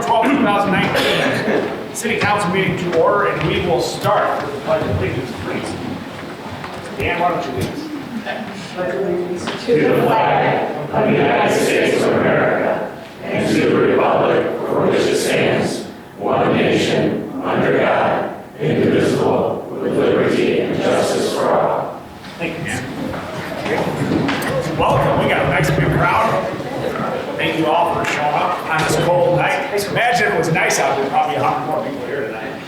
February 12, 2019. City Council meeting to order, and we will start with the pledge of allegiance, please. Dan, why don't you lead us? Pledge allegiance to the flag of the United States of America and to the republic for which it stands, one nation, under God, indivisible, with liberty and justice for all. Thank you, Dan. Welcome. We got a nice big crowd. Thank you all for showing up on this cold night. Imagine if it was nice out there, probably 100 more people here tonight.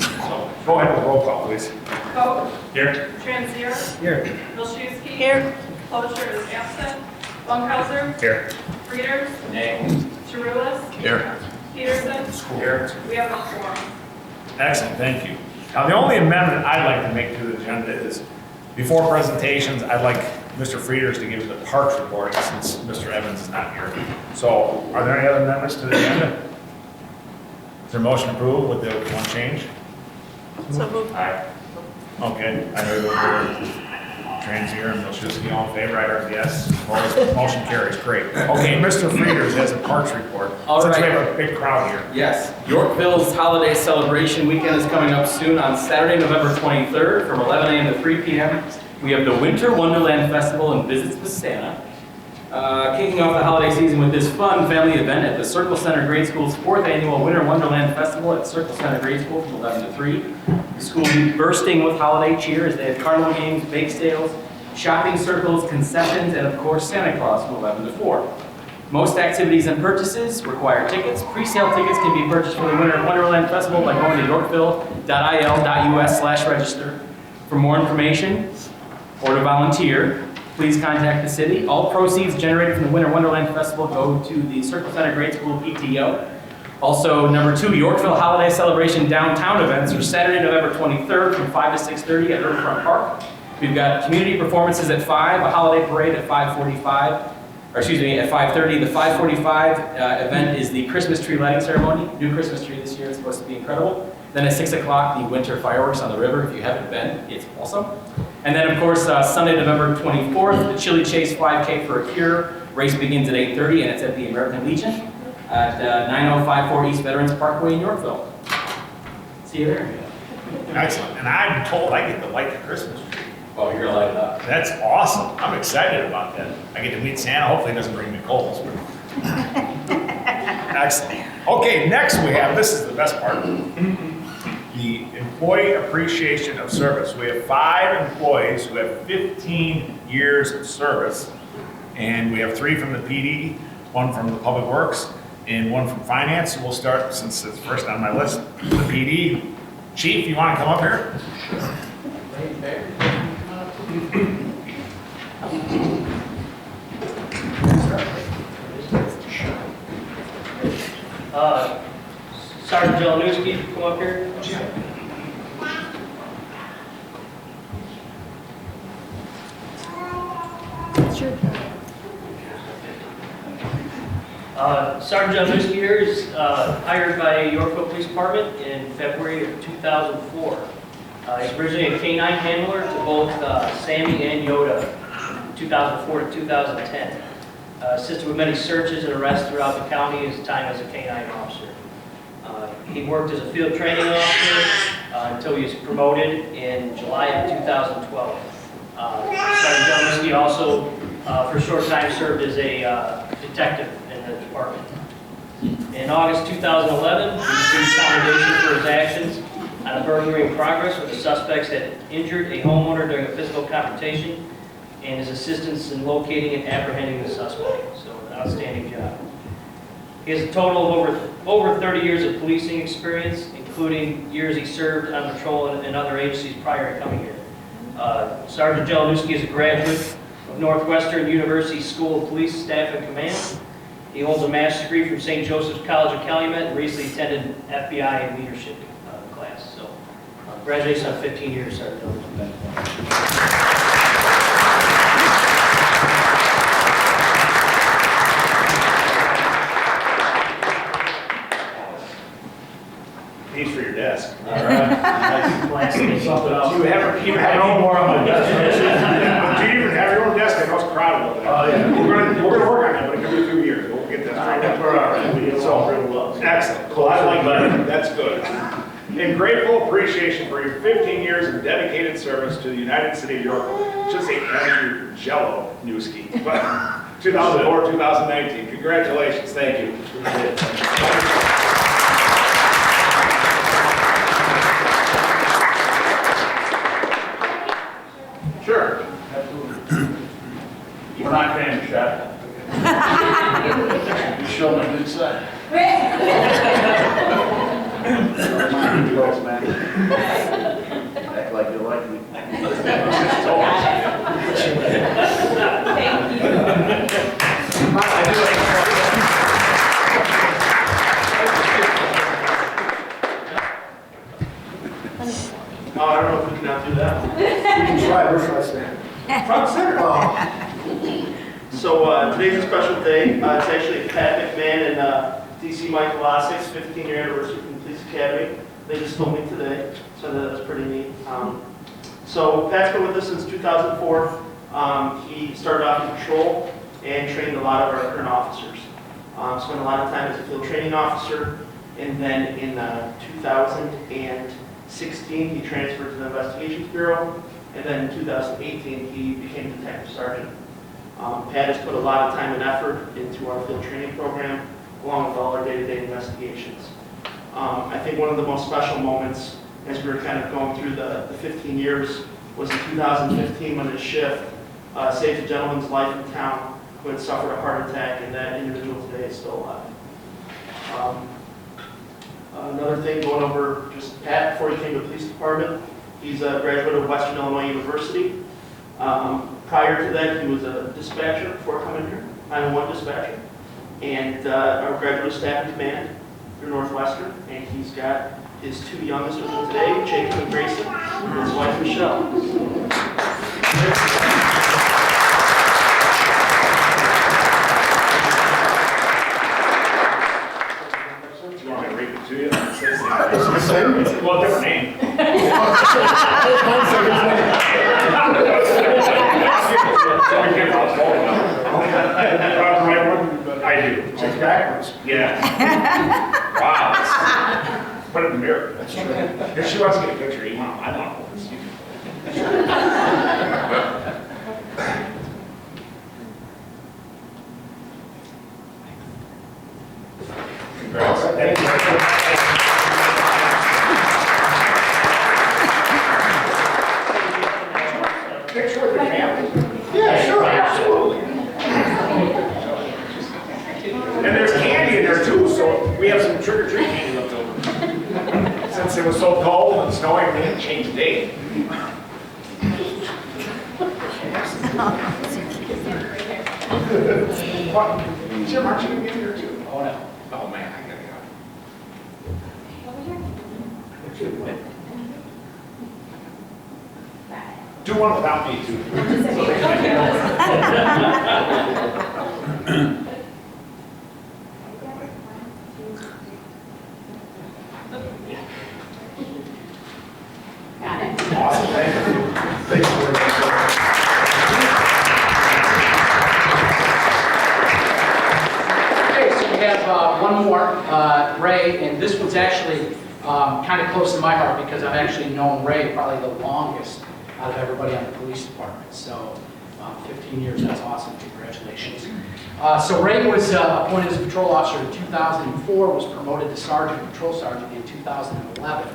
So, go ahead with roll call, please. Coe. Here. Transier. Here. Vilshewski. Here. Clocher is absent. Bunkhauser. Here. Frieders. Nay. Chirulis. Here. Peterson. Here. We have a quorum. Excellent, thank you. Now, the only amendment I'd like to make to the agenda is, before presentations, I'd like Mr. Frieders to give the parks report since Mr. Evans is not here. So, are there any other amendments to the agenda? Is there a motion approved with the one change? So moved. Aye. Okay, I heard the Transier and Vilshewski, all in favor, I heard yes. Motion carries, great. Okay, Mr. Frieders has a parks report. All Since we right. have a big crowd here. Yes, Yorkville's holiday celebration weekend is coming up soon on Saturday, November 23rd from 11 a.m. to 3 p.m. We have the Winter Wonderland Festival and Visits with Santa. Kicking off the holiday season with this fun family event at the Circle Center Grade School's 4th annual Winter Wonderland Festival at Circle Center Grade School from 11 to 3. The school will be bursting with holiday cheer as they have carnival games, bake sales, shopping circles, concessions, and of course Santa Claus from 11 to 4. Most activities and purchases require tickets. Pre-sale tickets can be purchased for the Winter Wonderland Festival by going to yorkville.il.us/register. For more information or to volunteer, please contact the city. All proceeds generated from the Winter Wonderland Festival go to the Circle Center Grade School PTO. Also, number 2, Yorkville Holiday Celebration Downtown events are Saturday, November 23rd from 5 to 6:30 at Riverfront Park. We've got community performances at 5, a holiday parade at 5:45, or excuse me, at 5:30. The 5:45 event is the Christmas tree lighting ceremony. New Christmas tree this year, it's supposed to be incredible. Then at 6 o'clock, the winter fireworks on the river. If you haven't been, it's awesome. And then, of course, Sunday, November 24th, the Chili Chase 5K for a Cure. Race begins at 8:30, and it's at the American Legion at 9054 East Veterans Parkway in Yorkville. See you there. Excellent, and I'm told I get to light the Christmas tree. Oh, you're lighting up. That's awesome. I'm excited about that. I get to meet Santa. Hopefully he doesn't bring me coals. Excellent. Okay, next we have, this is the best part, the Employee Appreciation of Service. We have 5 employees who have 15 years of service, and we have 3 from the PD, 1 from the Public Works, and 1 from Finance. So we'll start, since it's first on my list, the PD. Chief, you want to come up here? Sergeant Jelenowski, come up here. Sergeant Jelenowski here is hired by Yorkville Police Department in February of 2004. He's originally a canine handler to both Sammy and Yoda from 2004 to 2010. Assisted with many searches and arrests throughout the county his time as a canine officer. He worked as a field training officer until he was promoted in July of 2012. Sergeant Jelenowski also, for a short time, served as a detective in the department. In August 2011, he received commendation for his actions on a burglary in progress where the suspects had injured a homeowner during a physical confrontation, and his assistance in locating and apprehending the suspect. So, an outstanding job. He has a total of over 30 years of policing experience, including years he served on patrol in other agencies prior to coming here. Sergeant Jelenowski is a graduate of Northwestern University School of Police Staff and Command. He holds a master's degree from St. Joseph's College of Calumet and recently attended FBI and leadership class. So, congratulations on 15 years, Sergeant Jelenowski. These for your desk. All right. Something else. You have no more on my desk. Do you even have your own desk? I know it's crowded over there. Oh, yeah. We're gonna work on that, but it could be a few years. We'll get that straightened out. We're all right. We get along real well. Excellent. Well, I like that. That's good. In grateful appreciation for your 15 years of dedicated service to the United City of Yorkville. Just say thank you, Jello Newski. 2004, 2019. Congratulations. Thank you. Sure. We're not paying the chef. You show them a good side. Act like you like me. Oh, I don't know if we can now do that. Where should I stand? Front center. So today's a special day. It's actually Pat McMahon and DC Mike Vlasik's 15-year anniversary from the Police Academy. They just told me today, so that's pretty neat. So Pat's been with us since 2004. He started off in patrol and trained a lot of our current officers. Spent a lot of time as a field training officer, and then in 2016 he transferred to the Investigations Bureau, and then in 2018 he became Detective Sergeant. Pat has put a lot of time and effort into our field training program, along with all our day-to-day investigations. I think one of the most special moments as we were kind of going through the 15 years was in 2015 when his shift saved a gentleman's life in town who had suffered a heart attack, and that individual today is still alive. Another thing, going over just Pat before he came to the police department, he's a graduate of Western Illinois University. Prior to that, he was a dispatcher before coming here, 911 dispatcher, and our graduate of staff and command through Northwestern. And he's got his two youngest with him today, Jacob and Grayson, and his wife Michelle. Do you want me to read it to you? It's a well, different name. I do. It's backwards. Yeah. Wow. Put it in the mirror. That's true. If she wants to get a picture, you want, I want this. Congrats. Thank you. Picture with your family? Yeah, sure, absolutely. And there's candy in there too, so we have some trick-or-treat candy left over. Since it was so cold and snowing, we didn't change the date. What? Jim, aren't you gonna be in here too? Oh, no. Oh, man, I gotta go. Do one without me too. Awesome, thank you. Thanks very much. Okay, so we have one more, Ray, and this one's actually kind of close to my heart because I've actually known Ray probably the longest out of everybody on the police department. So 15 years, that's awesome. Congratulations. So Ray was appointed as a patrol officer in 2004, was promoted to sergeant, patrol sergeant in 2011,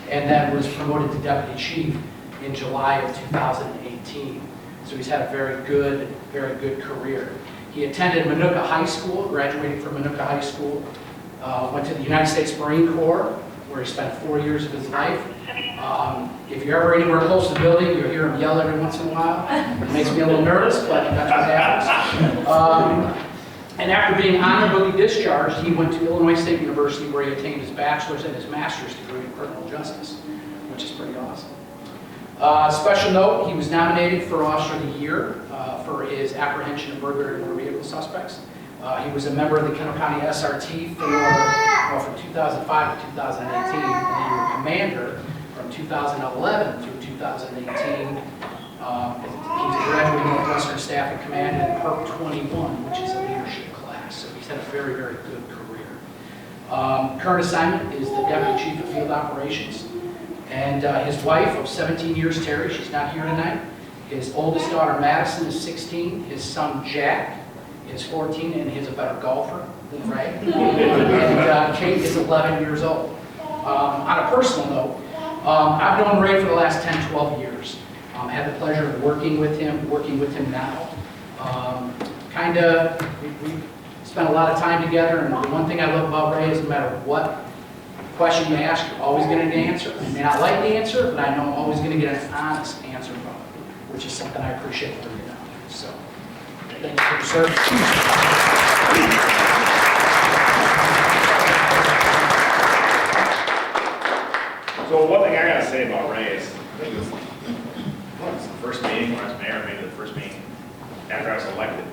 and then was promoted to deputy chief in July of 2018. So he's had a very good career. He attended Manuka High School, graduated from Manuka High School, went to the United States Marine Corps, where he spent 4 years of his life. If you're ever anywhere close to the building, you'll hear him yell every once in a while. It makes me a little nervous, but that's what happens. And after being honorably discharged, he went to Illinois State University, where he attained his bachelor's and his master's degree in criminal justice, which is pretty awesome. Special note, he was nominated for Officer of the Year for his apprehension of burglary and motor vehicle suspects. He was a member of the Kendall County SRT from 2005 to 2018, and he was commander from 2011 through 2018. He's a graduate of Northwestern Staff and Command in PERP 21, which is a leadership class. So he's He's had a very, very good career. Current assignment is the Deputy Chief of Field Operations. And his wife of 17 years, Terry, she's not here tonight. His oldest daughter, Madison, is 16. His son, Jack, is 14, and he's a better golfer than Ray. And Kate is 11 years old. On a personal note, I've known Ray for the last 10, 12 years. Had the pleasure of working with him now. We spent a lot of time together, and the one thing I love about Ray is no matter what question you ask, you're always going to get an answer. I may not like the answer, but I know I'm always going to get an honest answer from him, which is something I appreciate from you now. So, thank you for your service. So one thing I gotta say about Ray is, I think it was the first meeting when I was mayor, maybe the first meeting after I was elected.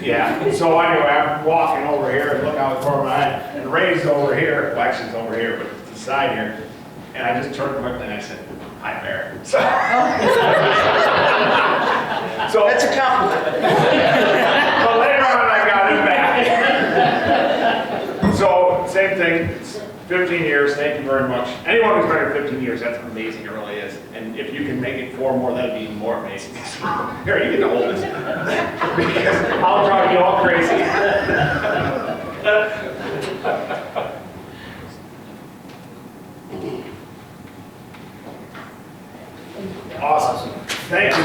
Yeah, so anyway, I'm walking over here and looking out the corner of my eye, and Ray's over here, well actually he's over here, but to the side here, and I just turned quickly and I said, "Hi, Mayor." So that's a compliment. But later on I got him back. So same thing, it's 15 years, thank you very much. Anyone who's been here 15 years, that's amazing, it really is. And if you can make it 4 more, that'd be even more amazing. Here, you get to hold this. Because I'll drive you all crazy. Awesome. Thank you.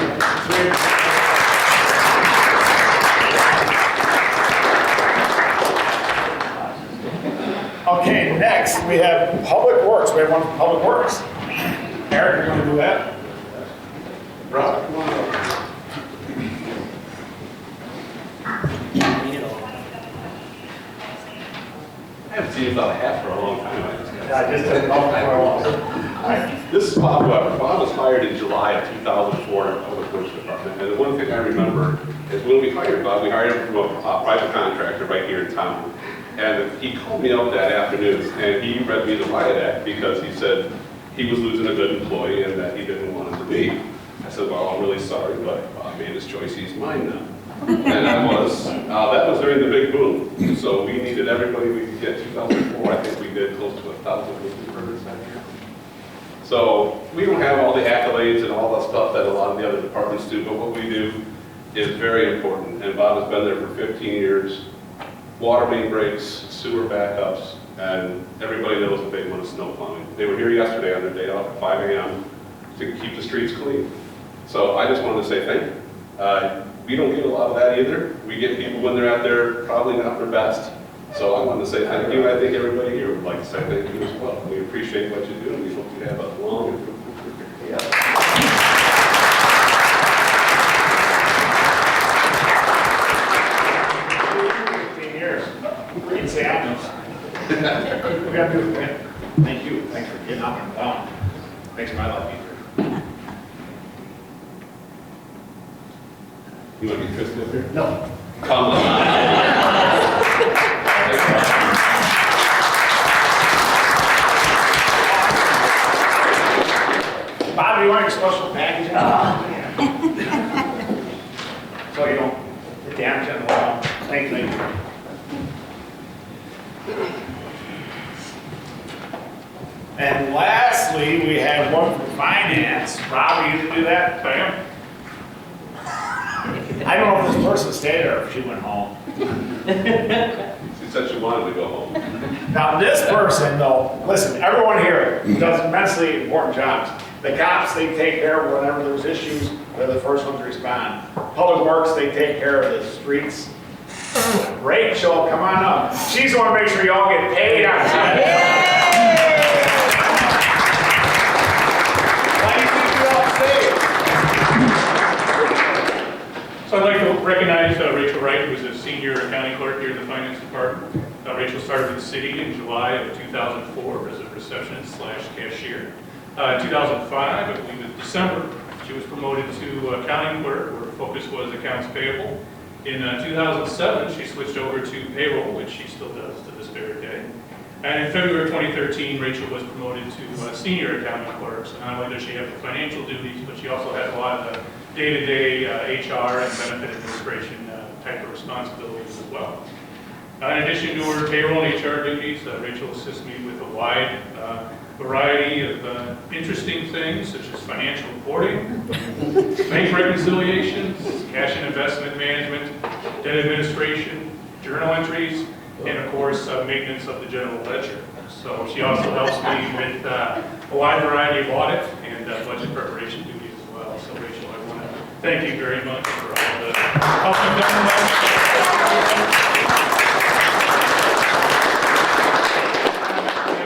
Okay, next we have Public Works. We have one from Public Works. Eric, you're going to do that? Rob, come on over. I haven't seen about a hat for a long time. I just didn't know for a while. This is Bob Weber. Bob was hired in July of 2004 in the Public Works Department. And the one thing I remember is when we hired Bob, we hired him from a private contractor right here in town. And he called me up that afternoon and he read me the riot act because he said he was losing a good employee and that he didn't want him to be. I said, well, I'm really sorry, but Bob made his choice. He's mine now. And that was during the big boom. So we needed everybody we could get. 2004, I think we did close to 1,000 permits that year. So we don't have all the accolades and all the stuff that a lot of the other departments do, but what we do is very important. And Bob has been there for 15 years. Water main breaks, sewer backups, and everybody knows a big one is snow plowing. They were here yesterday on their day off at 5 a.m. to keep the streets clean. So I just wanted to say thank you. We don't get a lot of that either. We get people when they're out there probably not their best. So I wanted to say thank you. I think everybody here would like to say thank you as well. We appreciate what you do, and we hope you have a long and fruitful career. 15 years. We can say I know. We got to do it. Thank you. Thanks for getting up and down. Makes my life easier. You want to be Kristen up here? No. Come on. Bob, you want your special package? So you don't get damage on the wall. Thank you. And lastly, we have one from finance. Rob, you to do that? Bam. I don't know if this person stayed or if she went home. She said she wanted to go home. Now this person though, listen, everyone here does immensely important jobs. The cops, they take care of whenever there's issues, they're the first ones to respond. Public Works, they take care of the streets. Rachel, come on up. She's going to make sure you all get paid on time. Why do you think you all saved? So I'd like to recognize Rachel Wright, who is a senior accounting clerk here in the finance department. Rachel started with the city in July of 2004 as a receptionist/cashier. In 2005, I believe in December, she was promoted to accounting clerk, where her focus was accounts payable. In 2007, she switched over to payroll, which she still does to this very day. And in February 2013, Rachel was promoted to senior accounting clerk. So not only does she have the financial duties, but she also has a lot of the day-to-day HR and benefit administration type of responsibilities as well. In addition to her payroll and HR duties, Rachel assists me with a wide variety of interesting things such as financial reporting, bank reconciliations, cash and investment management, debt administration, journal entries, and of course, maintenance of the general ledger. So she also helps me with a wide variety of audit and budget preparation duties as well. So Rachel, I want to thank you very much for all the help you've done in that.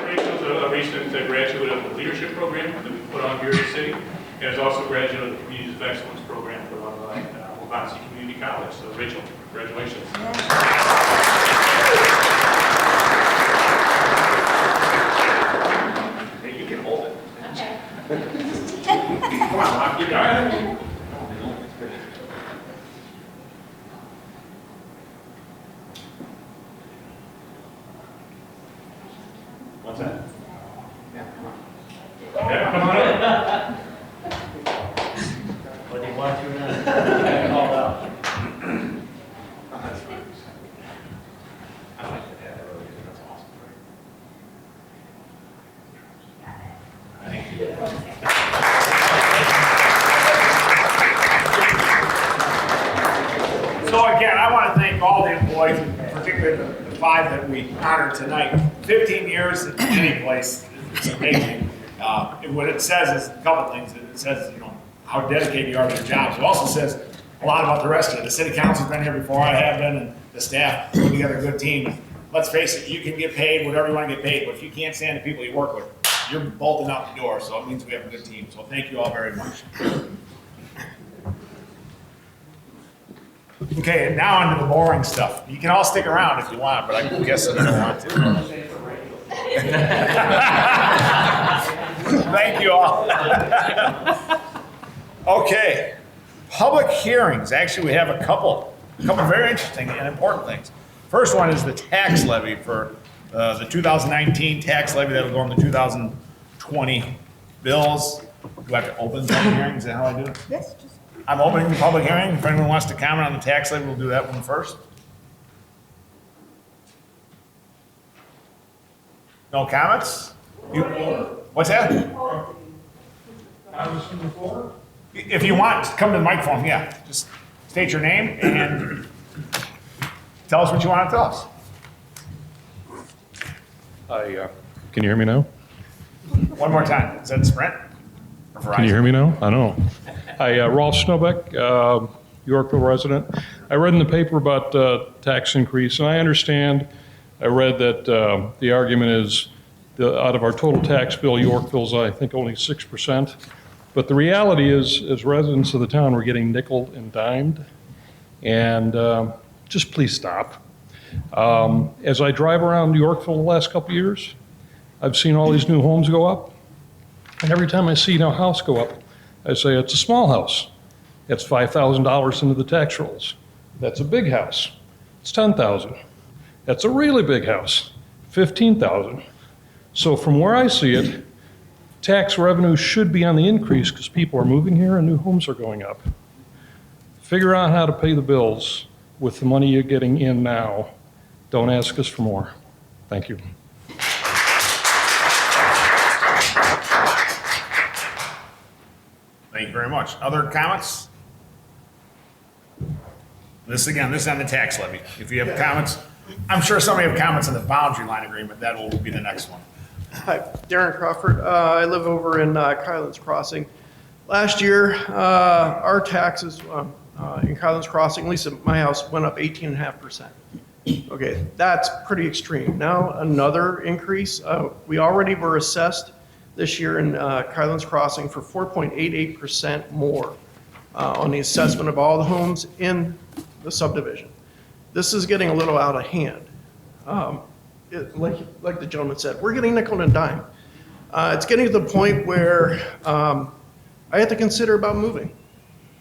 Rachel's a recent graduate of the leadership program that we put on here in the city, and is also a graduate of the Communities of Excellence program put on by Wabansie Community College. So Rachel, congratulations. Hey, you can hold it. Okay. Come on, Mom, you got it. What's that? Yeah, come on up. What do you want to now? Called out. I like the dad, really, that's awesome. Thank you. So again, I want to thank all the employees, particularly the 5 that we honored tonight. 15 years in any place, it's amazing. What it says is a couple things. It says, you know, how dedicated you are to your jobs. It also says a lot about the rest of you. The city council's been here before I have been, and the staff put together a good team. Let's face it, you can get paid whatever you want to get paid, but if you can't stand the people you work with, you're bolting out the door. So it means we have a good team. So thank you all very much. Okay, and now on to the boring stuff. You can all stick around if you want, but I guess you don't want to. Thank you all. Okay, public hearings. Actually, we have a couple very interesting and important things. First one is the tax levy for the 2019 tax levy that will go on the 2020 bills. Do I have to open public hearings? Is that how I do it? Yes, just. I'm opening the public hearing. If anyone wants to comment on the tax levy, we'll do that one first. No comments? What's that? If you want, just come to the microphone, yeah. Just state your name and tell us what you want to tell us. Can you hear me now? One more time. Is that Sprint? Or Verizon? Can you hear me now? I don't know. Hi, Rolf Snowbeck, Yorkville resident. I read in the paper about tax increase, and I understand. I read that the argument is out of our total tax bill, Yorkville's, I think, only 6%. But the reality is, as residents of the town, we're getting nickeled and dimed. And just please stop. As I drive around Yorkville the last couple of years, I've seen all these new homes go up. And every time I see a house go up, I say, it's a small house. It's $5,000 into the tax rolls. That's a big house. It's $10,000. That's a really big house, $15,000. So from where I see it, tax revenue should be on the increase because people are moving here and new homes are going up. Figure out how to pay the bills with the money you're getting in now. Don't ask us for more. Thank you. Thank you very much. Other comments? This is on the tax levy. If you have comments, I'm sure somebody have comments on the boundary line agreement. That will be the next one. Hi, Darren Crawford. I live over in Kylan's Crossing. Last year, our taxes in Kylan's Crossing, at least at my house, went up 18.5%. Okay, that's pretty extreme. Now another increase. We already were assessed this year in Kylan's Crossing for 4.88% more on the assessment of all the homes in the subdivision. This is getting a little out of hand. Like the gentleman said, we're getting nickel and dime. It's getting to the point where I have to consider about moving.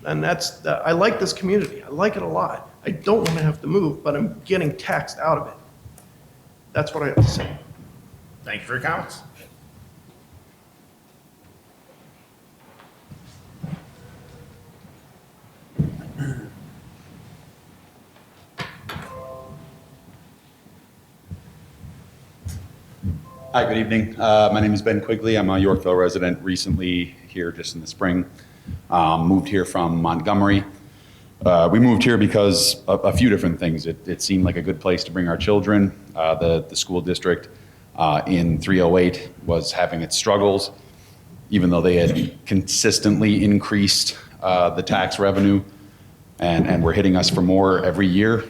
And I like this community. I like it a lot. I don't want to have to move, but I'm getting taxed out of it. That's what I have to say. Thank you for your comments. Hi, good evening. My name is Ben Quigley. I'm a Yorkville resident, recently here just in the spring. Moved here from Montgomery. We moved here because of a few different things. It seemed like a good place to bring our children. The school district in 308 was having its struggles, even though they had consistently increased the tax revenue and were hitting us for more every year,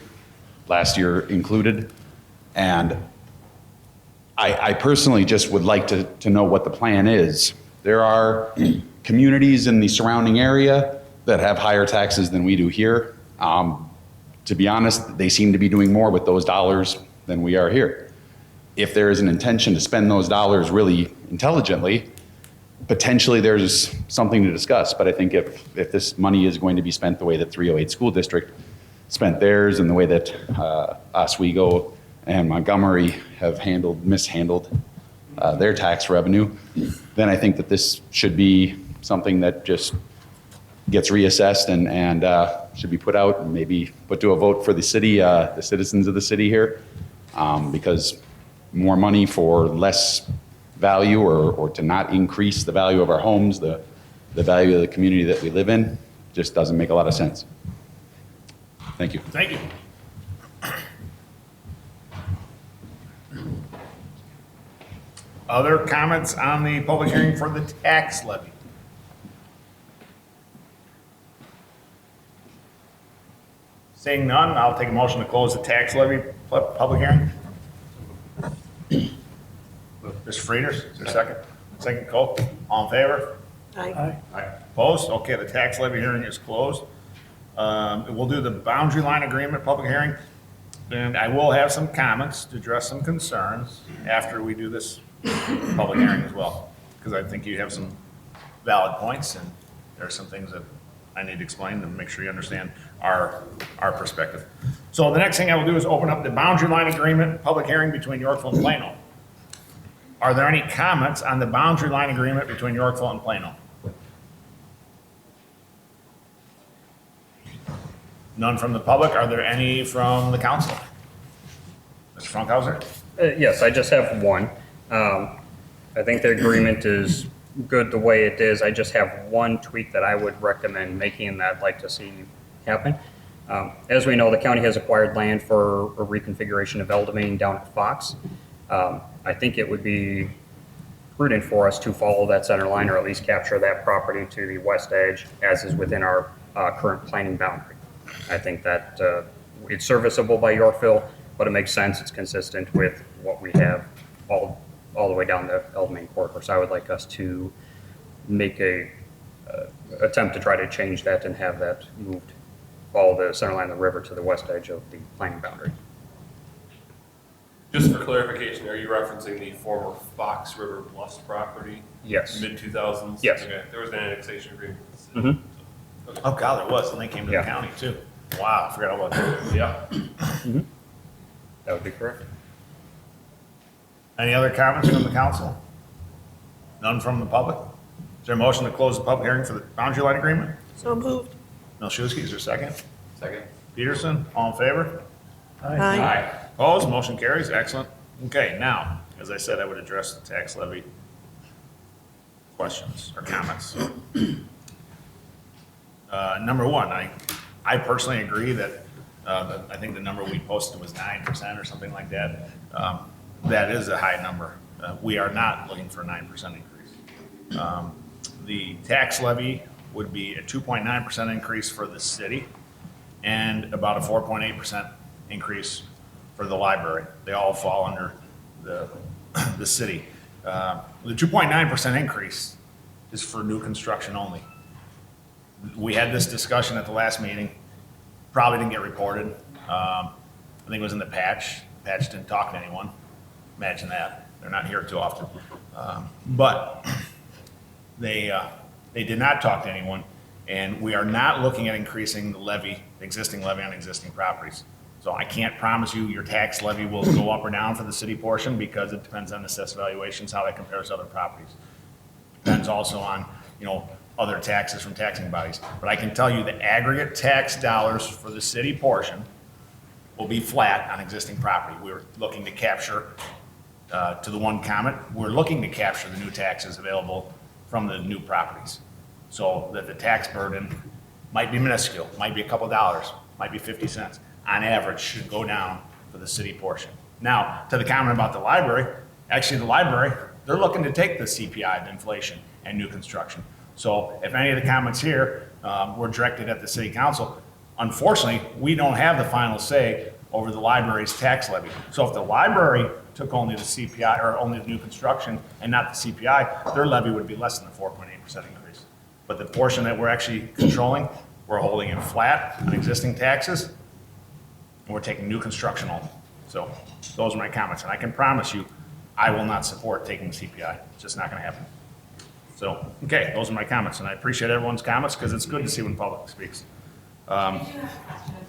last year included. And I personally just would like to know what the plan is. There are communities in the surrounding area that have higher taxes than we do here. To be honest, they seem to be doing more with those dollars than we are here. If there is an intention to spend those dollars really intelligently, potentially there's something to discuss. But I think if this money is going to be spent the way that 308 School District spent theirs and the way that Oswego and Montgomery have mishandled their tax revenue, then I think that this should be something that just gets reassessed and should be put out and maybe put to a vote for the city, the citizens of the city here, because more money for less value or to not increase the value of our homes, the value of the community that we live in, just doesn't make a lot of sense. Thank you. Thank you. Other comments on the public hearing for the tax levy? Seeing none, I'll take a motion to close the tax levy public hearing. Mr. Frieders, is there a second? Second, Cole, all in favor? Aye. Opposed? Okay, the tax levy hearing is closed. We'll do the boundary line agreement public hearing, and I will have some comments to address some concerns after we do this public hearing as well, because I think you have some valid points, and there are some things that I need to explain to make sure you understand our perspective. So the next thing I will do is open up the boundary line agreement public hearing between Yorkville and Plano. Are there any comments on the boundary line agreement between Yorkville and Plano? None from the public. Are there any from the council? Mr. Funkhauser? Yes, I just have one. I think the agreement is good the way it is. I just have one tweak that I would recommend making and that I'd like to see happen. As we know, the county has acquired land for a reconfiguration of El Domain down at Fox. I think it would be prudent for us to follow that center line or at least capture that property to the west edge as is within our current planning boundary. I think that it's serviceable by Yorkville, but it makes sense. It's consistent with what we have all the way down the El Domain corridor. So I would like us to make a attempt to try to change that and have that moved, follow the center line of the river to the west edge of the planning boundary. Just for clarification, are you referencing the former Fox River Bluffs property? Yes. Mid-2000s? Yes. Okay, there was an annexation agreement. Mm-hmm. Okay. Oh, God, there was, and they came to the county too. Wow, I forgot about that. Yeah. Mm-hmm. That would be correct. Any other comments from the council? None from the public? Is there a motion to close the public hearing for the boundary line agreement? So moved. Milszewski, is there a second? Second. Peterson, all in favor? Aye. Opposed, motion carries, excellent. Okay, now, as I said, I would address the tax levy questions or comments. Number one, I personally agree that, I think the number we posted was 9% or something like that. That is a high number. We are not looking for a 9% increase. The tax levy would be a 2.9% increase for the city and about a 4.8% increase for the library. They all fall under the city. The 2.9% increase is for new construction only. We had this discussion at the last meeting, probably didn't get reported. I think it was in the patch. Patch didn't talk to anyone. Imagine that. They're not here too often. But they did not talk to anyone, and we are not looking at increasing the levy, existing levy on existing properties. So I can't promise you your tax levy will go up or down for the city portion because it depends on assessed valuations, how that compares to other properties. Depends also on, other taxes from taxing bodies. But I can tell you the aggregate tax dollars for the city portion will be flat on existing property. We're looking to capture To the one comment, we're looking to capture the new taxes available from the new properties. So that the tax burden might be minuscule, might be a couple dollars, might be 50 cents. On average, should go down for the city portion. Now, to the comment about the library, actually the library, they're looking to take the CPI of inflation and new construction. So if any of the comments here were directed at the city council, unfortunately, we don't have the final say over the library's tax levy. So if the library took only the CPI or only the new construction and not the CPI, their levy would be less than the 4.8% increase. But the portion that we're actually controlling, we're holding it flat on existing taxes, and we're taking new construction only. So those are my comments, and I can promise you, I will not support taking the CPI. It's just not gonna happen. So, okay, those are my comments, and I appreciate everyone's comments, because it's good to see when the public speaks. I do have a question, I'm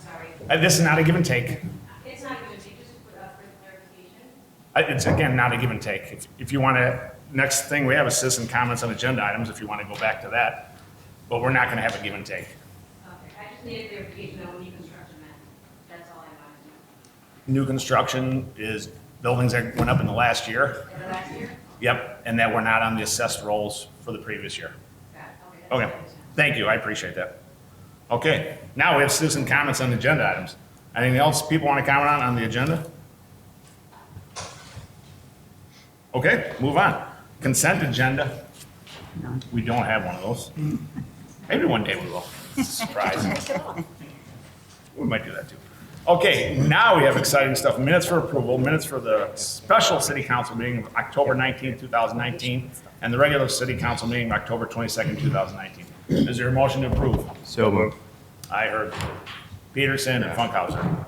sorry. This is not a give and take. It's not going to take, just for clarification. It's, again, not a give and take. If you want to, next thing we have is citizen comments on agenda items, if you want to go back to that. But we're not going to have a give and take. Okay, I just needed clarification on what new construction meant. That's all I wanted to know. New construction is buildings that went up in the last year. The last year? Yep, and that we're not on the assessed rolls for the previous year. Got it, okay. That's Okay, all I understand. thank you, I appreciate that. Okay, now we have citizen comments on agenda items. Anything else people want to comment on the agenda? Okay, move on. Consent agenda. We don't have one of those. Maybe one day we will. Surprise. We might do that too. Okay, now we have exciting stuff. Minutes for approval, minutes for the special city council meeting of October 19th, 2019, and the regular city council meeting of October 22nd, 2019. Is there a motion to approve? So moved. I heard Peterson and Funkhauser.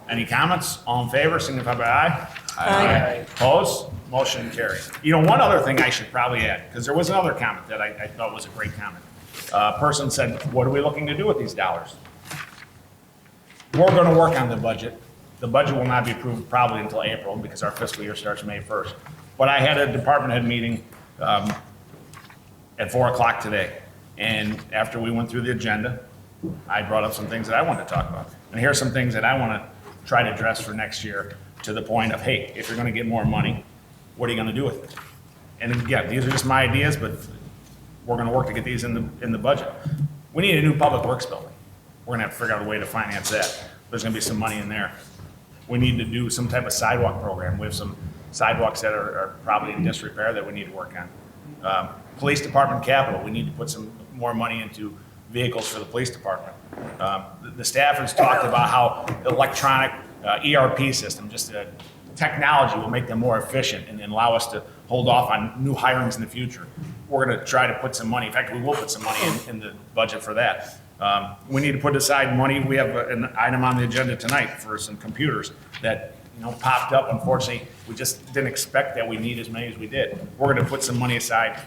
Any comments? All in favor, signify by aye. Aye. Opposed? Motion carried. You know, one other thing I should probably add, because there was another comment that I thought was a great comment. A person said, what are we looking to do with these dollars? We're going to work on the budget. The budget will not be approved probably until April, because our fiscal year starts May 1st. But I had a department head meeting at 4 o'clock today. And after we went through the agenda, I brought up some things that I wanted to talk about. And here are some things that I want to try to address for next year, to the point of, hey, if you're going to get more money, what are you going to do with it? And again, these are just my ideas, but we're going to work to get these in the budget. We need a new public works building. We're going to have to figure out a way to finance that. There's going to be some money in there. We need to do some type of sidewalk program. We have some sidewalks that are probably in disrepair that we need to work on. Police department capital, we need to put some more money into vehicles for the police department. The staff has talked about how electronic ERP system, just technology will make them more efficient and allow us to hold off on new hirings in the future. We're going to try to put some money, in fact, we will put some money in the budget for that. We need to put aside money. We have an item on the agenda tonight for some computers that popped up. Unfortunately, we just didn't expect that we need as many as we did. We're going to put some money aside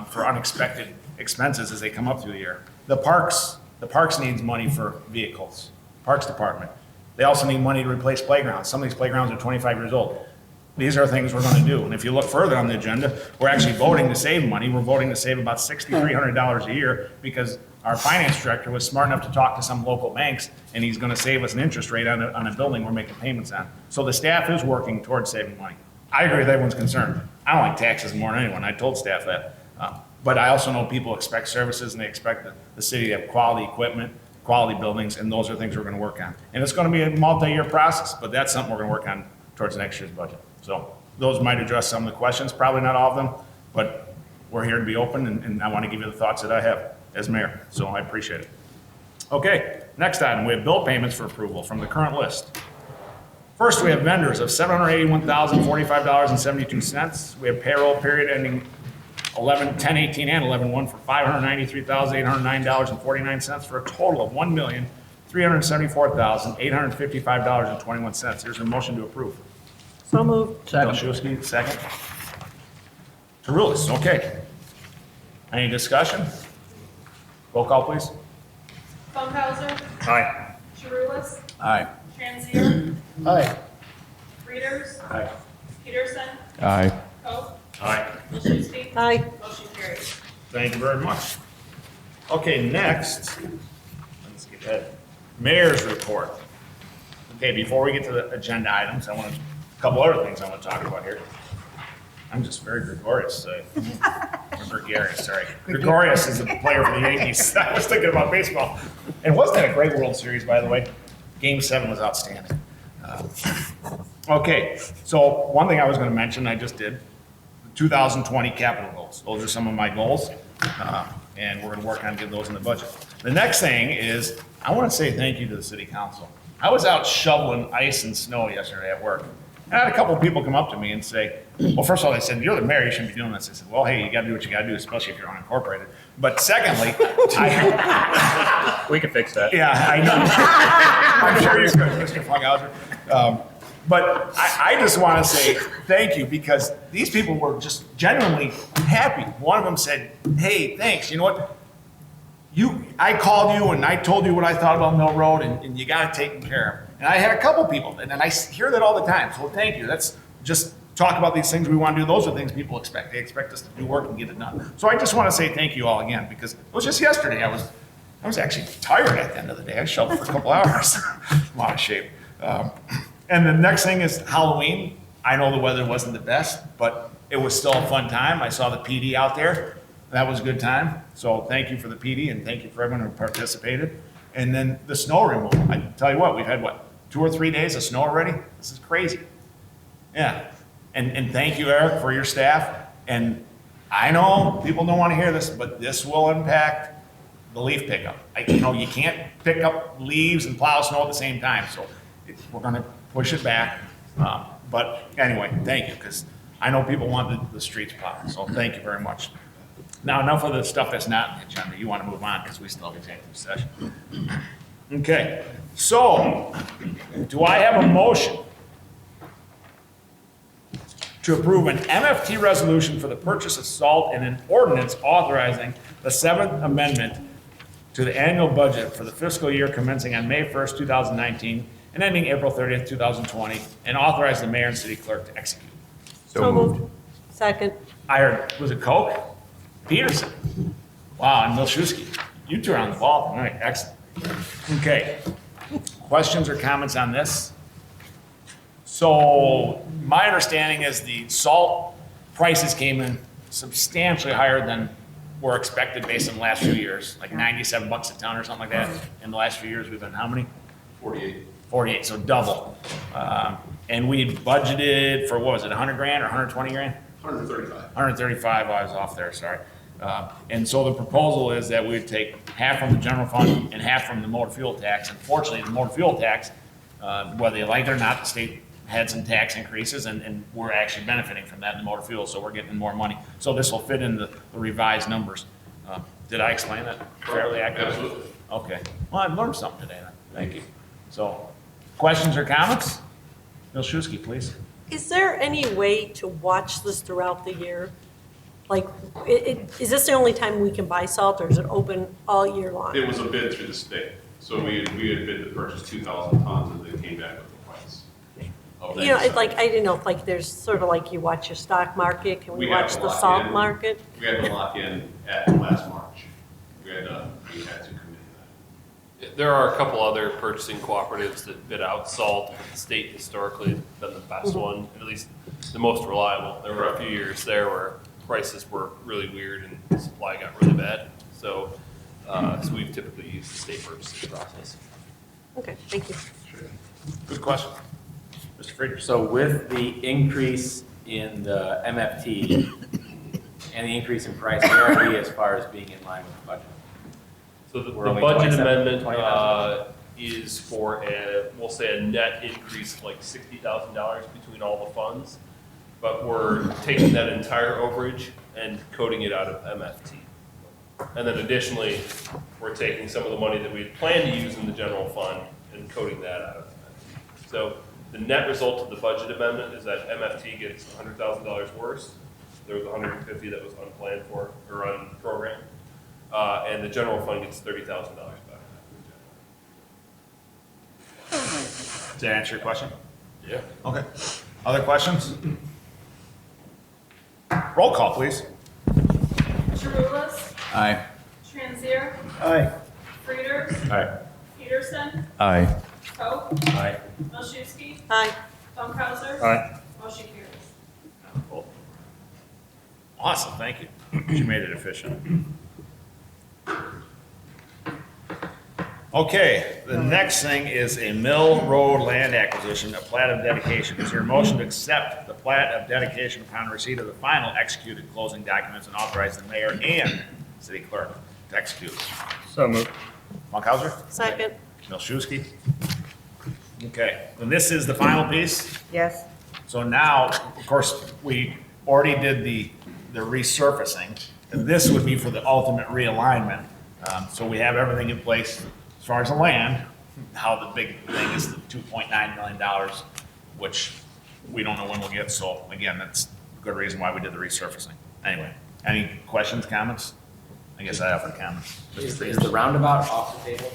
for unexpected expenses as they come up through the year. The parks needs money for vehicles. Parks department. They also need money to replace playgrounds. Some of these playgrounds are 25 years old. These are things we're going to do. And if you look further on the agenda, we're actually voting to save money. We're voting to save about $6,300 a year because our finance director was smart enough to talk to some local banks, and he's going to save us an interest rate on a building we're making payments on. So the staff is working towards saving money. I agree with everyone's concern. I don't like taxes more than anyone. I told staff that. But I also know people expect services, and they expect the city to have quality equipment, quality buildings, and those are things we're going to work on. And it's going to be a multi-year process, but that's something we're going to work on towards next year's budget. So those might address some of the questions, probably not all of them, but we're here to be open, and I want to give you the thoughts that I have as mayor, so I appreciate it. Okay, next item, we have bill payments for approval from the current list. First, we have vendors of $781,045.72. We have payroll period ending 11/10/18 and 11/1 for $593,809.49 for a total of $1,374,855.21. Here's a motion to approve. So moved. Belshewski, second. Tarulis, okay. Any discussion? Roll call, please. Funkhauser. Aye. Chirulis. Aye. Transier. Aye. Readers. Aye. Peterson. Aye. Coe. Aye. Belshewski. Aye. Motion carries. Thank you very much. Okay, next, let's get that. Mayor's report. Okay, before we get to the agenda items, I want to couple other things I want to talk about here. I'm just very gregarious today. Or gregarious, sorry. Gregarious is a player for the Yankees. I was thinking about baseball. And wasn't that a great World Series, by the way? Game 7 was outstanding. Okay, so one thing I was going to mention, I just did, 2020 capital goals. Those are some of my goals, and we're going to work on getting those in the budget. The next thing is, I want to say thank you to the city council. I was out shoveling ice and snow yesterday at work. And I had a couple of people come up to me and say, well, first of all, they said, you're the mayor, you shouldn't be doing this. I said, well, hey, you got to do what you got to do, especially if you're unincorporated. But secondly, We can fix that. yeah, I know. I'm sure you could, Mr. Funghauser. But I just want to say thank you because these people were just genuinely happy. One of them said, hey, thanks. You know what? I called you and I told you what I thought about Mill Road and you got it taken care of. And I had a couple people, and I hear that all the time. So thank you. That's just talk about these things we want to do. Those are things people expect. They expect us to do work and get it done. So I just want to say thank you all again because it was just yesterday. I was actually tired at the end of the day. I shoveled for a couple hours. I'm out of shape. And the next thing is Halloween. I know the weather wasn't the best, but it was still a fun time. I saw the PD out there. That was a good time. So thank you for the PD and thank you for everyone who participated. And then the snow removal. I tell you what, we've had 2 or 3 days of snow already? This is crazy. Yeah. And thank you, Eric, for your staff. And I know people don't want to hear this, but this will impact the leaf pickup. You can't pick up leaves and plow snow at the same time. So we're going to push it back. But anyway, thank you, because I know people want the streets plowed. So thank you very much. Now, enough of the stuff that's not on the agenda. You want to move on because we still have executive session. Okay, so do I have a motion to approve an MFT resolution for the purchase of salt and an ordinance authorizing the 7th Amendment to the annual budget for the fiscal year commencing on May 1st, 2019 and ending April 30th, 2020, and authorize the mayor and city clerk to execute? So moved. Second. I heard, was it Koch? Peterson. Wow, and Milszewski. You two are on the ball tonight. Excellent. Okay. Questions or comments on this? So my understanding is the salt prices came in substantially higher than were expected based on the last few years, like 97 bucks a ton or something like that. In the last few years, we've been how many? 48. 48, so double. And we budgeted for, what was it, 100 grand or 120 grand? 135. 135, I was off there, sorry. And so the proposal is that we would take half from the general fund and half from the motor fuel tax. Unfortunately, the motor fuel tax, whether you like it or not, the state had some tax increases and we're actually benefiting from that in the motor fuel, so we're getting more money. So this will fit in the revised numbers. Did I explain that fairly accurately? Absolutely. Okay. Well, I've learned something today then. Thank you. So, questions or comments? Milszewski, please. Is there any way to watch this throughout the year? Like, is this the only time we can buy salt, or is it open all year long? It was a bid through the state. So we had bid to purchase 2,000 tons and they came back with the price. I didn't know if there's sort of like you watch your stock market, can we We have watch to the lock salt in. market? We had to lock in at last March. We had to commit to that. There are a couple other purchasing cooperatives that bid out salt. The state historically has been the best one, at least the most reliable. There were a few years there where prices were really weird and the supply got really bad. So we've typically used the state purchasing process. Okay, thank you. Good question. Mr. Frieder. So with the increase in the MFT and the increase in price, where are we as far as being in line with the budget? So the We're only budget 27, amendment 20,000. is for we'll say a net increase of like $60,000 between all the funds. But we're taking that entire overage and coding it out of MFT. And then additionally, we're taking some of the money that we had planned to use in the general fund and coding that out of MFT. So the net result of the budget amendment is that MFT gets $100,000 worse. There was $150,000 that was unplanned for or unprogrammed. And the general fund gets $30,000 back. Does that answer your question? Yeah. Okay. Other questions? Roll call, please. Jarulis, Aye. Transier, Aye. Frieder, All right. Peterson, Aye. Koch, Aye. Milszewski, Aye. Funkhauser. Aye. Motion carries. Awesome, thank you. You made it efficient. Okay, the next thing is a Mill Road land acquisition, a plat of dedication. Is there a motion to accept the plat of dedication upon receipt of the final executed closing documents and authorize the mayor and city clerk to execute? So moved. Funkhauser? Second. Milszewski? Okay, and this is the final piece? Yes. So now, of course, we already did the resurfacing, and this would be for the ultimate realignment. So we have everything in place as far as the land. Now the big thing is the $2.9 million, which we don't know when we'll get. So again, that's a good reason why we did the resurfacing. Anyway, any questions, comments? I guess I offer comments. Is the roundabout off the table?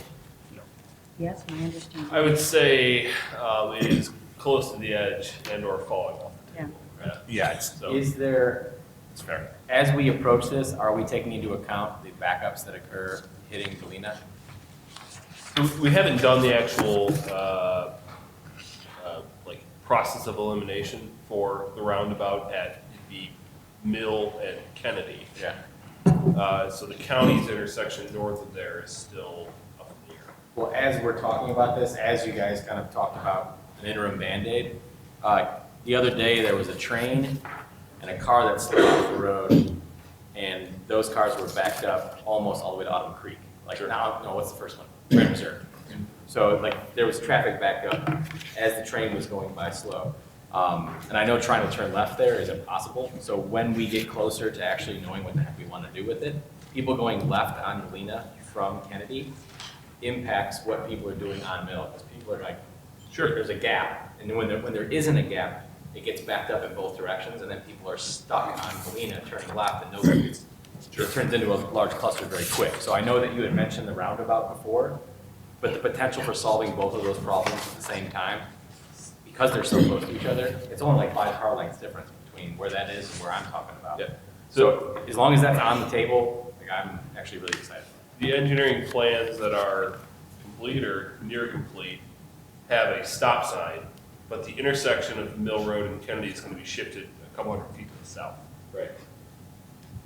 Yes, my understanding. I would say it is close to the edge and or falling off the table. Yeah, it's, So Is there, it's fair. as we approach this, are we taking into account the backups that occur hitting Galena? we haven't done the actual like process of elimination for the roundabout at the Mill and Kennedy. Yeah. So the county's intersection north of there is still up in the air. Well, as we're talking about this, as you guys kind of talked about an interim Band-Aid, the other day there was a train and a car that slid off the road, and those cars were backed up almost all the way to Autumn Creek. Like now, no, what's the first one? Grand Reserve. So like there was traffic backed up as the train was going by slow. And I know trying to turn left there is impossible. So when we get closer to actually knowing what the heck we want to do with it, people going left on Galena from Kennedy impacts what people are doing on Mill. Because people are like, sure, there's a gap. And then when there isn't a gap, it gets backed up in both directions. And then people are stuck on Galena turning left, and it turns into a large cluster very quick. So I know that you had mentioned the roundabout before, but the potential for solving both of those problems at the same time, because they're so close to each other, it's only like 5 car lengths difference between where that is and where I'm talking about. Yeah. So as long as that's on the table, like, I'm actually really excited. The engineering plans that are complete or near complete have a stop sign, but the intersection of Mill Road and Kennedy is going to be shifted a couple hundred feet to the south. Right.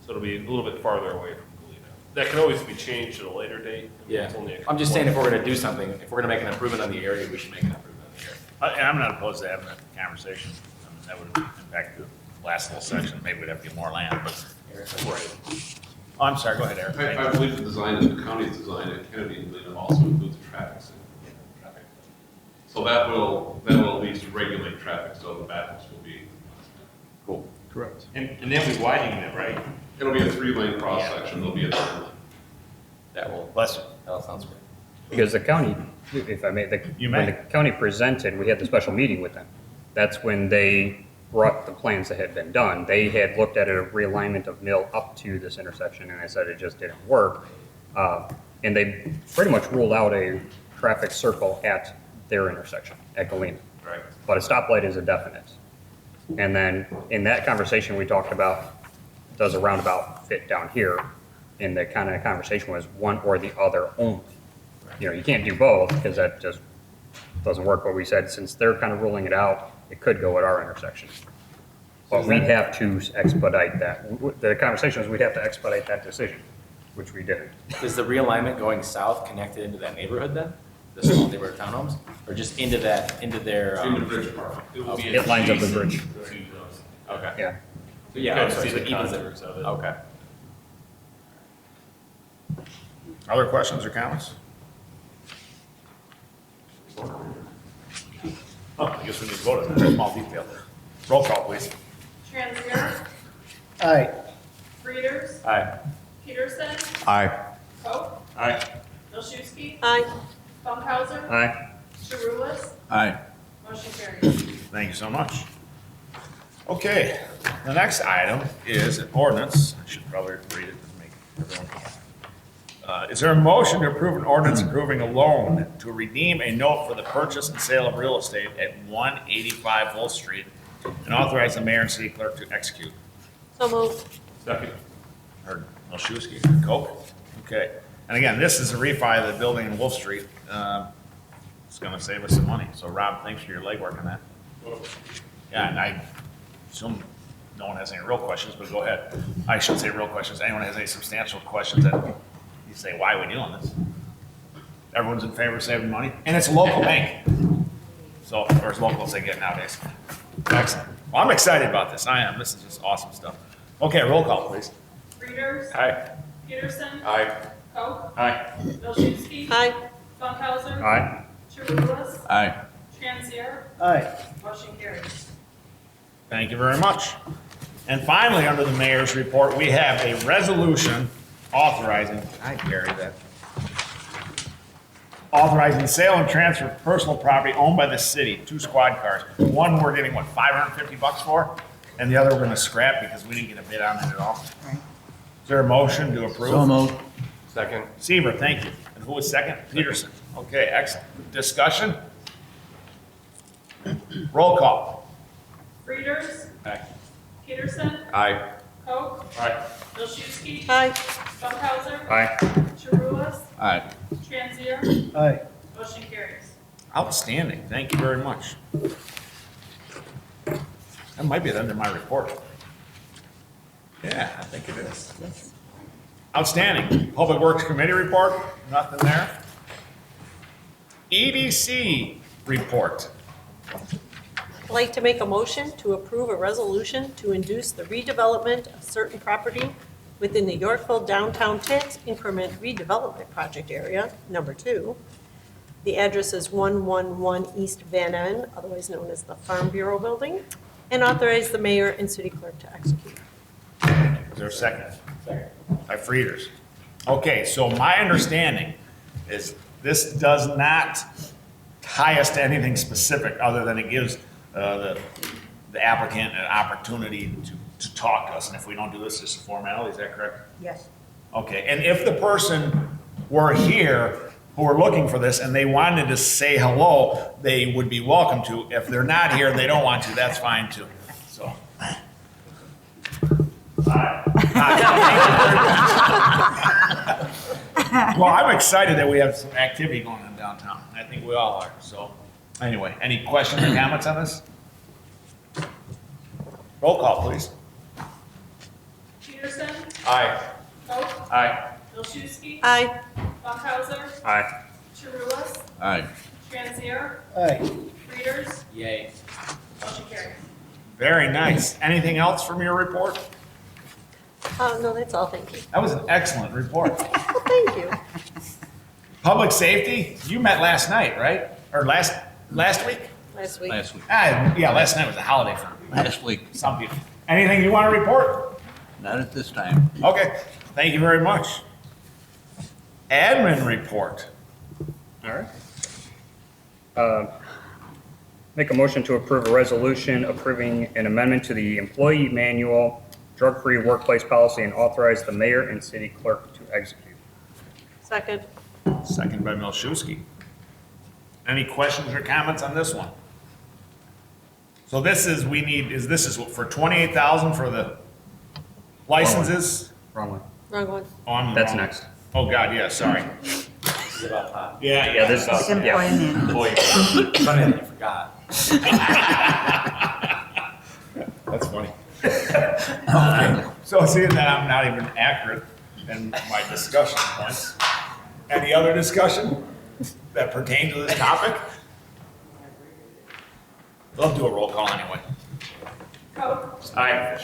So it'll be a little bit farther away from Galena. That can always be changed at a later date. Yeah. It's only a I'm just couple saying if we're gonna do something, if we're gonna make an improvement on the area, we should make an improvement on the area. And I'm not opposed to having a conversation. I mean, that would impact the last little section. Maybe we'd have to get more land, but. Right. Oh, I'm sorry, go ahead, Eric. I believe the design of the county's design at Kennedy and Galena also includes a traffic signal. So that will at least regulate traffic, so the backups will be. Cool. Correct. And they'll be widening it, right? It'll be a 3-lane cross section, there'll be a turn lane. That will, Bless you. that sounds great. Because the county, if I may, when the county presented, we had the special meeting with them. That's when they brought the plans that had been done. They had looked at a realignment of Mill up to this intersection, and I said it just didn't work. And they pretty much ruled out a traffic circle at their intersection, at Galena. Right. But a stoplight is a definite. And then in that conversation, we talked about, does a roundabout fit down here? And the kind of conversation was one or the other only. You know, you can't do both because that just doesn't work. But we said, since they're kind of ruling it out, it could go at our intersection. But we have to expedite that. The conversation was we'd have to expedite that decision, which we didn't. Is the realignment going south connected into that neighborhood then? The small neighborhood townhomes? Or just into their? Into Bridge Park. It will be It lines up the adjacent bridge. to those. Okay. Yeah. So yeah, kind of sorry, see so the it evens contours of it. Okay. Other questions or comments? Oh, I guess we need to vote on that small detail. Roll call, please. Transier. Aye. Readers. Aye. Peterson. Aye. Coe. Aye. Milszewski. Aye. Funkhauser. Aye. Sharulis. Aye. Motion carries. Thank you so much. Okay, the next item is an ordinance. I should probably read it to make everyone. Is there a motion to approve an ordinance approving a loan to redeem a note for the purchase and sale of real estate at 185 Wolf Street and authorize the mayor and city clerk to execute? So moved. Second. Heard Milszewski, Coke. Okay, and again, this is a refi of the building in Wolf Street. It's gonna save us some money. So Rob, thanks for your legwork on that. Yeah, and I assume no one has any real questions, but go ahead. I shouldn't say real questions. Anyone has any substantial questions that you say, why are we doing this? Everyone's in favor of saving money, and it's a local bank. So, or as local as they get nowadays. Excellent. Well, I'm excited about this. I am. This is just awesome stuff. Okay, roll call, please. Frieders. Aye. Peterson. Aye. Koch. Aye. Bilshuski. Aye. Funkhauser. Aye. Chirulus. Aye. Transier. Aye. Motion carries. Thank you very much. And finally, under the mayor's report, we have a resolution authorizing, I carry that, authorizing sale and transfer of personal property owned by the city, 2 squad cars. One we're getting, what, $550 for? And the other we're gonna scrap because we didn't get a bid on it at all. Right. Is there a motion to approve? So moved. Second. Seaver, thank you. And who was second? Peterson. Okay, excellent. Discussion? Roll call. Frieders. Aye. Peterson. Aye. Koch. Aye. Bilshuski. Aye. Funkhauser. Aye. Chirulus. Aye. Transier. Aye. Motion carries. Outstanding, thank you very much. That might be the end of my report. Yeah, I think it is. Yes. Outstanding. Public Works Committee report, nothing there. EDC report. I'd like to make a motion to approve a resolution to induce the redevelopment of certain property within the Yorkville Downtown Tax Increment Redevelopment Project Area, number 2. The address is 111 East Van Ness, otherwise known as the Farm Bureau Building, and authorize the mayor and city clerk to execute. Is there a second? Second. By Frieders. Okay, so my understanding is this does not tie us to anything specific other than it gives the applicant an opportunity to talk to us. And if we don't do this, it's a formality, is that correct? Yes. Okay, and if the person were here who were looking for this and they wanted to say hello, they would be welcome to. If they're not here and they don't want to, that's fine too. So. Well, I'm excited that we have some activity going on downtown. I think we all are. So, anyway, any questions or comments on this? Roll call, please. Peterson. Aye. Koch. Aye. Bilshuski. Aye. Funkhauser. Aye. Chirulus. Aye. Transier. Aye. Frieders. Yay. Motion carries. Very nice. Anything else from your report? No, that's all, thank you. That was an excellent report. Well, thank you. Public safety, you met last night, right? Or last week? Last week. Last week. Yeah, last night was a holiday for Last week. some people. Anything you want to report? Not at this time. Okay, thank you very much. Admin report. All right. Make a motion to approve a resolution approving an amendment to the employee manual, drug-free workplace policy, and authorize the mayor and city clerk to execute. Second. Second by Milszewski. Any questions or comments on this one? So this is, this is for 28,000 for the licenses? Wrong one. Wrong one. Oh, I'm That's wrong. next. Oh, God, yeah, sorry. Yeah, This is, yeah. Employment. Funny that you forgot. That's funny. Okay. So seeing that I'm not even accurate in my discussion points, any other discussion that pertain to this topic? We'll do a roll call anyway. Koch. Aye.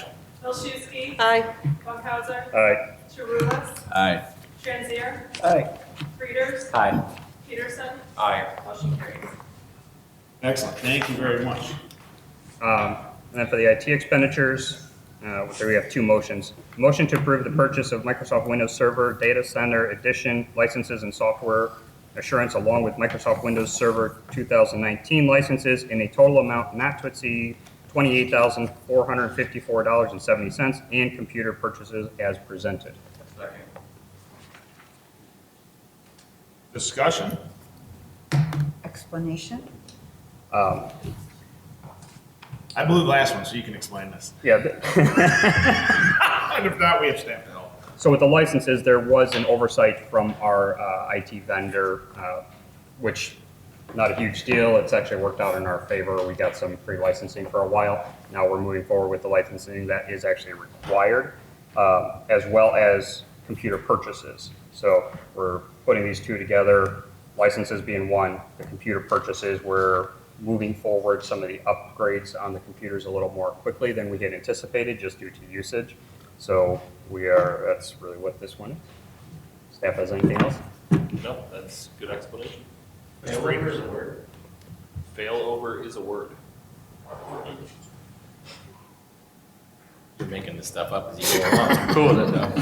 Bilshuski. Aye. Funkhauser. Aye. Chirulus. Aye. Transier. Aye. Frieders. Aye. Peterson. Aye. Motion carries. Excellent, thank you very much. And then for the IT expenditures, there we have 2 motions. Motion to approve the purchase of Microsoft Windows Server Data Center Edition licenses and software assurance along with Microsoft Windows Server 2019 licenses in a total amount not to exceed $28,454.70 and computer purchases as presented. Discussion? Explanation? I blew the last one, so you can explain this. Yeah. And if not, we have staff to help. So with the licenses, there was an oversight from our IT vendor, which not a huge deal. It's actually worked out in our favor. We got some free licensing for a while. Now we're moving forward with the licensing that is actually required, as well as computer purchases. So we're putting these two together, licenses being one, the computer purchases, we're moving forward some of the upgrades on the computers a little more quickly than we had anticipated just due to usage. So that's really what this one is. Staff has anything else? No, that's a good explanation. Failover is a word. Failover is a word. You're making this stuff up as you go along. I'm cool with it though.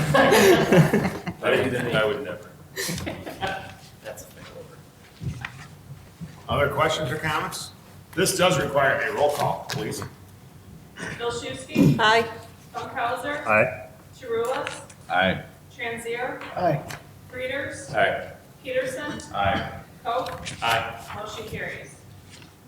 I would never. That's a failover. Other questions or comments? This does require a roll call, please. Bilszewski. Aye. Funkhauser. Aye. Chirulis. Aye. Transier. Aye. Frieders. Aye. Peterson. Aye. Koch. Aye. Motion carries.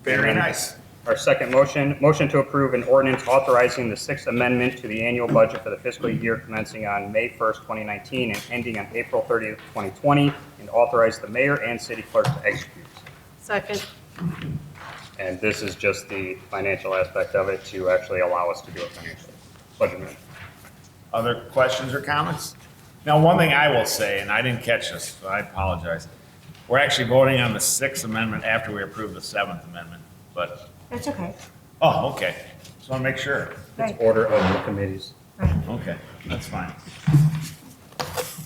Very nice. Our second motion to approve an ordinance authorizing the Sixth Amendment to the annual budget for the fiscal year commencing on May 1st, 2019 and ending on April 30th, 2020, and authorize the mayor and city clerk to execute. Second. And this is just the financial aspect of it to actually allow us to do it financially. Budget amendment. Other questions or comments? Now, one thing I will say, and I didn't catch this, so I apologize. We're actually voting on the Sixth Amendment after we approve the Seventh Amendment, but, That's okay. oh, okay. Just want to make sure. Right. Order of the committees. Okay, that's fine.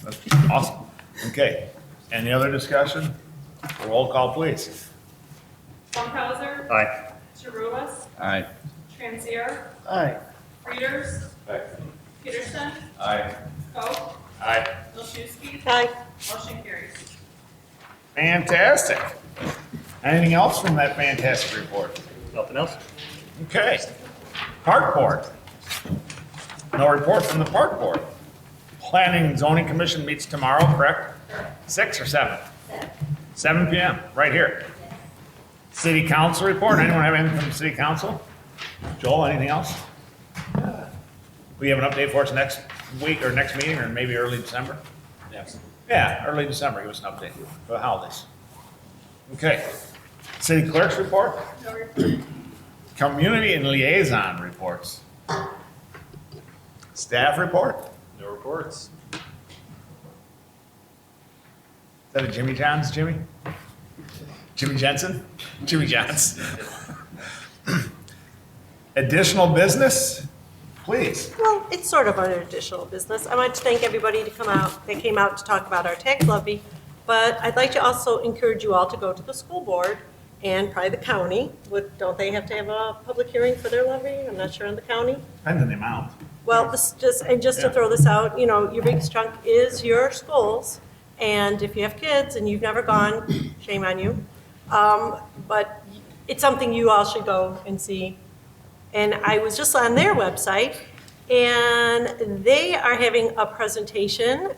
That's awesome. Okay, any other discussion? Roll call, please. Funkhauser. Aye. Chirulis. Aye. Transier. Aye. Frieders. Aye. Peterson. Aye. Koch. Aye. Bilszewski. Aye. Motion carries. Fantastic. Anything else from that fantastic report? Nothing else? Okay. Park Board. No report from the Park Board. Planning and Zoning Commission meets tomorrow, correct? 6 or 7? 7 p.m., right here. City Council report. Anyone have anything from the City Council? Joel, anything else? We have an update for us next week or next meeting or maybe early December? Yes. Yeah, early December, give us an update for the holidays. Okay. City Clerk's report? No report. Community and liaison reports. Staff report? No reports. Is that a Jimmy John's, Jimmy? Jimmy Jensen? Jimmy John's. Additional business? Please. Well, it's sort of an additional business. I want to thank everybody that came out to talk about our tax levy, but I'd like to also encourage you all to go to the school board and probably the county. Don't they have to have a public hearing for their levy? I'm not sure on the county. Depends on the amount. Well, just to throw this out, your biggest chunk is your schools. And if you have kids and you've never gone, shame on you. But it's something you all should go and see. And I was just on their website, and they are having a presentation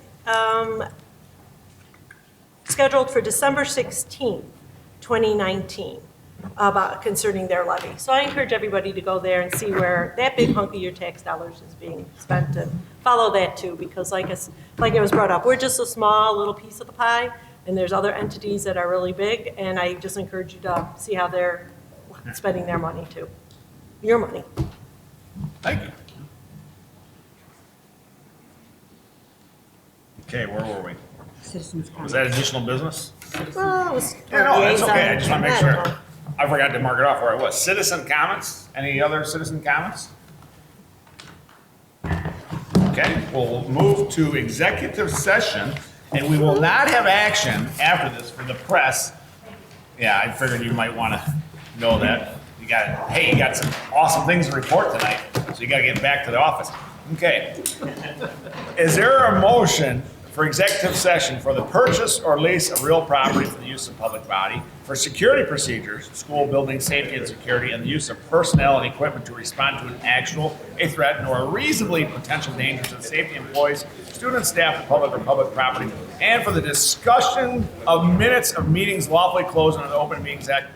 scheduled for December 16th, 2019, concerning their levy. So I encourage everybody to go there and see where that big hunk of your tax dollars is being spent, and follow that too, because like it was brought up, we're just a small little piece of the pie, and there's other entities that are really big, and I just encourage you to see how they're spending their money too. Your money. Thank you. Okay, where were we? Citizens' Was comments. that additional business? Well, it was Yeah, no, that's okay. I liaison. just want to make sure. I forgot to mark it off where I was. Citizen comments? Any other citizen comments? Okay, we'll move to executive session, and we will not have action after this for the press. Yeah, I figured you might want to know that. You got some awesome things to report tonight, so you got to get back to the office. Okay. Is there a motion for executive session for the purchase or lease of real property for the use of public body, for security procedures, school building safety and security, and the use of personnel and equipment to respond to an actual, a threat, or a reasonably potential danger to the safety of employees, students, staff, the public, or public property, and for the discussion of minutes of meetings lawfully closed under the Open Meetings Act